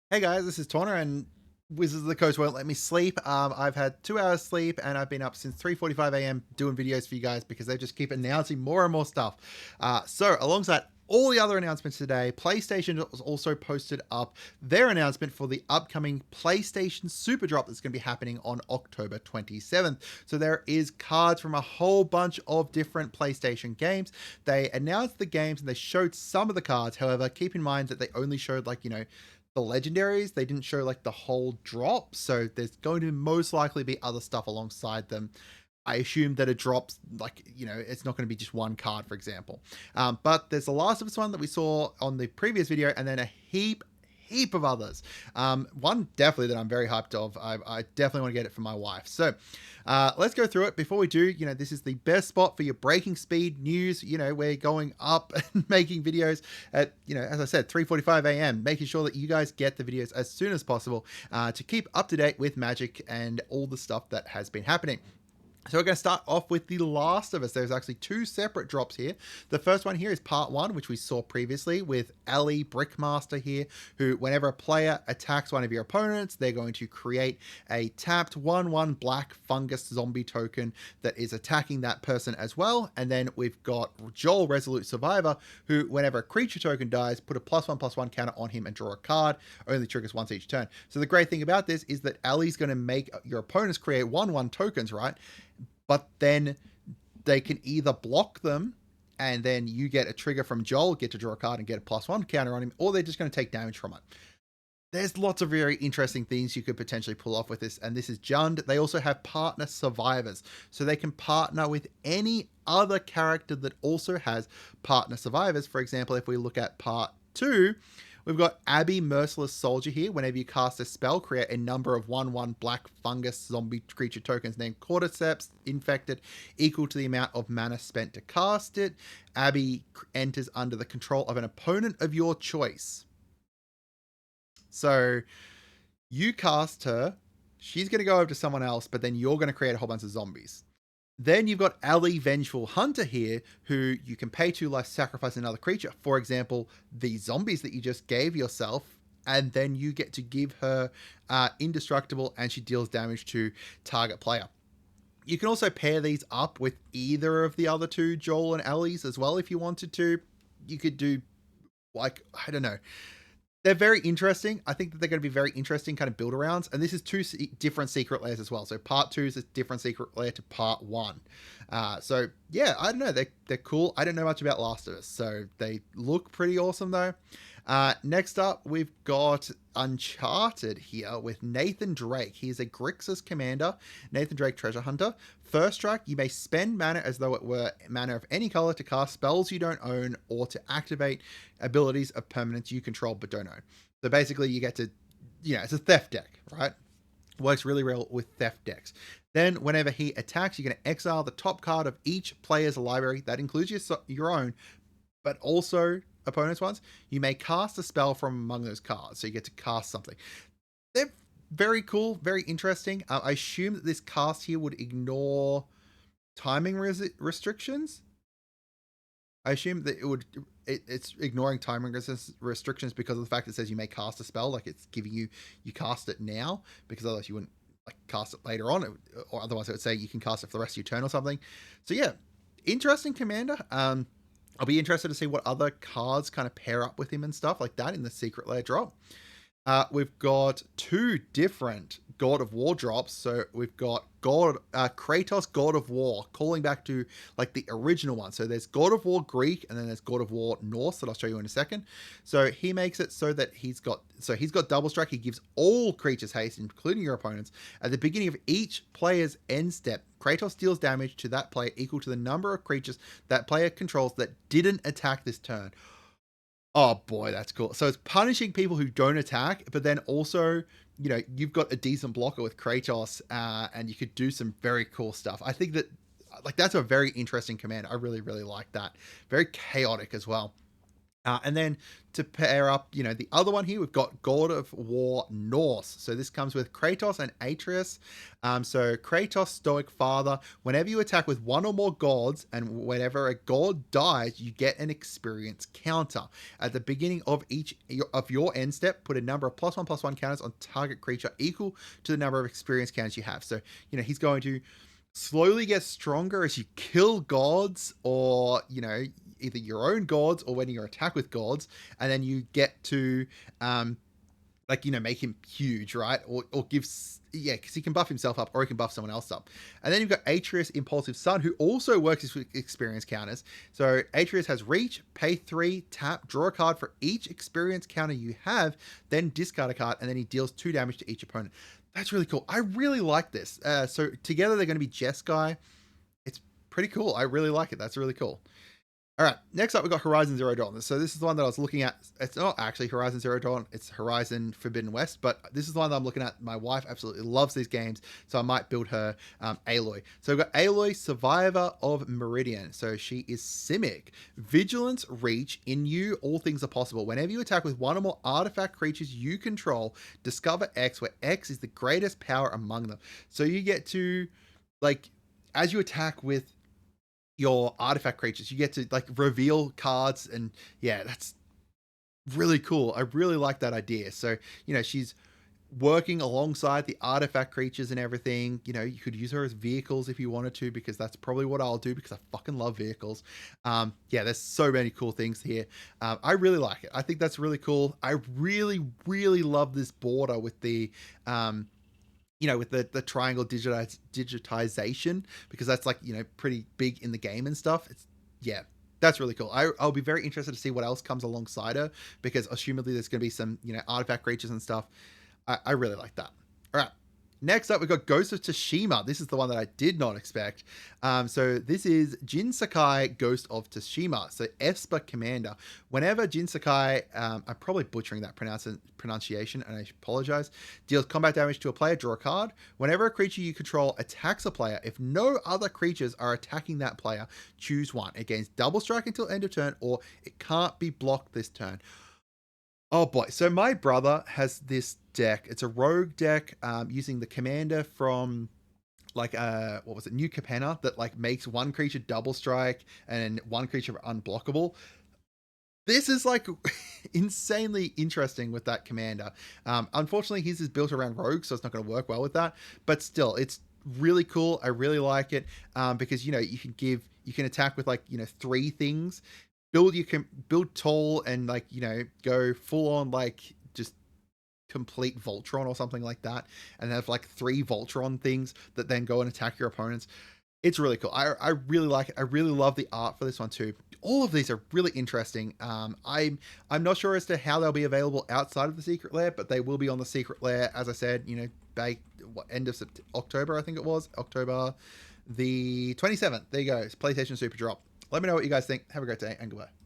Hey guys, this is Tauna, and Wizards of the Coast won't let me sleep. I've had 2 hours sleep, and I've been up since 3:45 a.m. doing videos for you guys because they just keep announcing more and more stuff. So alongside all the other announcements today, PlayStation has also posted up their announcement for the upcoming PlayStation Super Drop that's going to be happening on October 27th. So there is cards from a whole bunch of different PlayStation games. They announced the games and they showed some of the cards. However, keep in mind that they only showed the legendaries. They didn't show like the whole drop, so there's going to most likely be other stuff alongside them. I assume that it drops, it's not going to be just one card, for example. But there's the Last of Us one that we saw on the previous video, and then a heap of others. One definitely that I'm very hyped of. I definitely want to get it for my wife. So let's go through it. Before we do, this is the best spot for your breaking speed news. We're going up and making videos at, as I said, 3:45 a.m., making sure that you guys get the videos as soon as possible to keep up to date with Magic and all the stuff that has been happening. So we're going to start off with The Last of Us. There's actually two separate drops here. The first one here is part one, which we saw previously with Ellie Brickmaster here, who whenever a player attacks one of your opponents, they're going to create a tapped 1/1 black fungus zombie token that is attacking that person as well. And then we've got Joel Resolute Survivor, who whenever a creature token dies, put a +1/+1 counter on him and draw a card. Only triggers once each turn. So the great thing about this is that Ellie's going to make your opponents create 1/1 tokens, right? But then they can either block them and then you get a trigger from Joel, get to draw a card and get a +1 counter on him, or they're just going to take damage from it. There's lots of very interesting things you could potentially pull off with this, and this is Jund. They also have partner survivors, so they can partner with any other character that also has partner survivors. For example, if we look at part 2, we've got Abby Merciless Soldier here. Whenever you cast a spell, create a number of 1/1 black fungus zombie creature tokens named Cordyceps infected equal to the amount of mana spent to cast it. Abby enters under the control of an opponent of your choice. So you cast her, she's going to go over to someone else, but then you're going to create a whole bunch of zombies. Then you've got Ali Vengeful Hunter here, who you can pay 2 life, sacrifice another creature. For example, the zombies that you just gave yourself, and then you get to give her indestructible, and she deals damage to target player. You can also pair these up with either of the other two, Joel and Ellie's, as well, if you wanted to. You could do, I don't know. They're very interesting. I think that they're going to be very interesting kind of build arounds. And this is two different secret lairs as well. So part 2 is a different secret lair to part 1. So yeah, I don't know. They're cool. I don't know much about Last of Us, so they look pretty awesome though. Next up, we've got Uncharted here with Nathan Drake. He's a Grixis commander, Nathan Drake Treasure Hunter. First strike, you may spend mana as though it were mana of any color to cast spells you don't own or to activate abilities of permanents you control but don't own. So basically, you get to, it's a theft deck, right? Works really well with theft decks. Then, whenever he attacks, you're going to exile the top card of each player's library. That includes your own, but also opponent's ones. You may cast a spell from among those cards, so you get to cast something. They're very cool, very interesting. I assume that this cast here would ignore timing restrictions. I assume that it's ignoring timing restrictions because of the fact it says you may cast a spell, like it's giving you cast it now, because otherwise you wouldn't cast it later on, or otherwise it would say you can cast it for the rest of your turn or something. So yeah, interesting commander. I'll be interested to see what other cards kind of pair up with him and stuff like that in the Secret Lair drop. We've got 2 different God of War drops. So we've got Kratos God of War, calling back to the original one. So there's God of War Greek, and then there's God of War Norse that I'll show you in a second. So he makes it so that he's got double strike. He gives all creatures haste, including your opponents. At the beginning of each player's end step, Kratos deals damage to that player equal to the number of creatures that player controls that didn't attack this turn. Oh boy, that's cool. So it's punishing people who don't attack, but then also, you've got a decent blocker with Kratos, and you could do some very cool stuff. I think that, that's a very interesting command. I really, really like that. Very chaotic as well. And then to pair up, the other one here, we've got God of War Norse. So this comes with Kratos and Atreus. So Kratos, Stoic Father. Whenever you attack with one or more gods, and whenever a god dies, you get an experience counter. At the beginning of each of your end step, put a number of +1/+1 counters on target creature equal to the number of experience counters you have. So he's going to slowly get stronger as you kill gods, or either your own gods or when you attack with gods, and then you get to make him huge, right? Or gives, because he can buff himself up or he can buff someone else up. And then you've got Atreus, Impulsive Son, who also works with experience counters. So Atreus has reach, pay 3, tap, draw a card for each experience counter you have, then discard a card, and then he deals 2 damage to each opponent. That's really cool. I really like this. So together they're going to be Jeskai. It's pretty cool. I really like it. That's really cool. All right, next up, we've got Horizon Zero Dawn. So this is the one that I was looking at. It's not actually Horizon Zero Dawn. It's Horizon Forbidden West, but this is the one that I'm looking at. My wife absolutely loves these games, so I might build her Aloy. So we've got Aloy, Survivor of Meridian. So she is Simic. Vigilance, Reach. In you, all things are possible. Whenever you attack with one or more artifact creatures you control, discover X, where X is the greatest power among them. So you get to, as you attack with your artifact creatures, you get to reveal cards, and that's really cool. I really like that idea. So she's working alongside the artifact creatures and everything. You could use her as vehicles if you wanted to, because that's probably what I'll do, because I fucking love vehicles. There's so many cool things here. I really like it. I think that's really cool. I really love this border with the with the triangle digitization, because that's pretty big in the game and stuff. That's really cool. I'll be very interested to see what else comes alongside her, because assumedly there's going to be some artifact creatures and stuff. I really like that. All right. Next up, we've got Ghost of Tsushima. This is the one that I did not expect. So this is Jin Sakai, Ghost of Tsushima. So Esper Commander. Whenever Jin Sakai, I'm probably butchering that pronunciation, and I apologize, deals combat damage to a player, draw a card. Whenever a creature you control attacks a player, if no other creatures are attacking that player, choose one. It gains double strike until end of turn, or it can't be blocked this turn. Oh boy, so my brother has this deck. It's a rogue deck, using the commander from what was it, New Capenna, that makes one creature double strike and one creature unblockable. This is insanely interesting with that commander. Unfortunately, his is built around rogue, so it's not going to work well with that. But still, it's really cool. I really like it, because you can attack with 3 things. You can build tall and go full on just complete Voltron or something like that, and have 3 Voltron things that then go and attack your opponents. It's really cool. I really like it. I really love the art for this one too. All of these are really interesting. I'm not sure as to how they'll be available outside of the Secret Lair, but they will be on the Secret Lair, as I said, by end of October, I think it was October the 27th. There you go. It's PlayStation Super Drop. Let me know what you guys think. Have a great day, and goodbye.